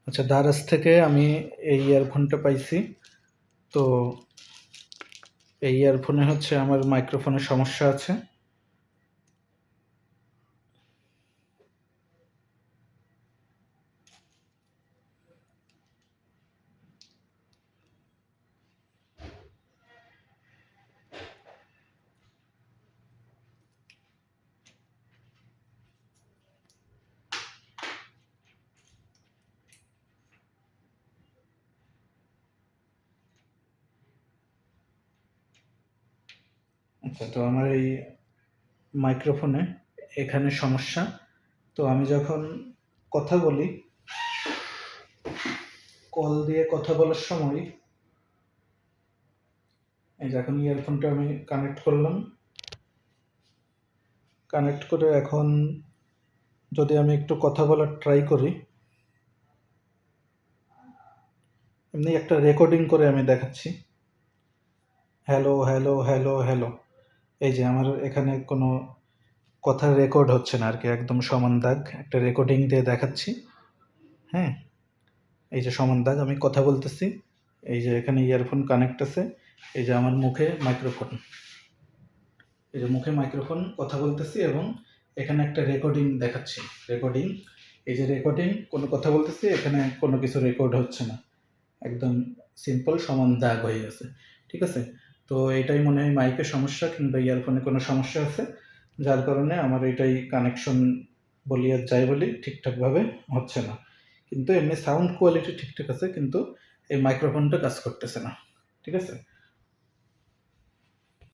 আচ্ছা, দারাজ থেকে আমি এই ইয়ারফোনটা পাইছি। তো এই ইয়ারফোনে হচ্ছে আমার মাইক্রোফোনের সমস্যা আছে। আচ্ছা, তো আমার এই মাইক্রোফোনে এখানে সমস্যা। তো আমি যখন কথা বলি, কল দিয়ে কথা বলার সময় এই যে এখন ইয়ারফোনটা আমি কানেক্ট করলাম। কানেক্ট করে এখন যদি আমি একটু কথা বলার ট্রাই করি, এমনি একটা রেকর্ডিং করে আমি দেখাচ্ছি। Hello, hello, hello, hello. এই যে আমার এখানে কোনো কথা রেকর্ড হচ্ছে না আরকি, একদম সমান দাগ। একটা রেকর্ডিং দিয়ে দেখাচ্ছি। হ্যাঁ? এই যে সমান দাগ, আমি কথা বলতেছি। এই যে এখানে ইয়ারফোন কানেক্ট আছে। এই যে আমার মুখে মাইক্রোফোন। এই যে মুখে মাইক্রোফোন, কথা বলতেছি এবং এখানে একটা রেকর্ডিং দেখাচ্ছি। রেকর্ডিং, এই যে রেকর্ডিং, কোনো কথা বলতেছি, এখানে কোনো কিছু রেকর্ড হচ্ছে না। একদম সিম্পল সমান দাগ হয়ে আছে। ঠিক আছে? তো এটাই মনে হয় মাইকের সমস্যা কিংবা ইয়ারফোনে কোনো সমস্যা আছে। যার কারণে আমার এটাই কানেকশন বলি আর যাই বলি ঠিকঠাকভাবে হচ্ছে না। কিন্তু এমনি সাউন্ড কোয়ালিটি ঠিকঠাক আছে, কিন্তু এই মাইক্রোফোনটা কাজ করতেছে না। ঠিক আছে?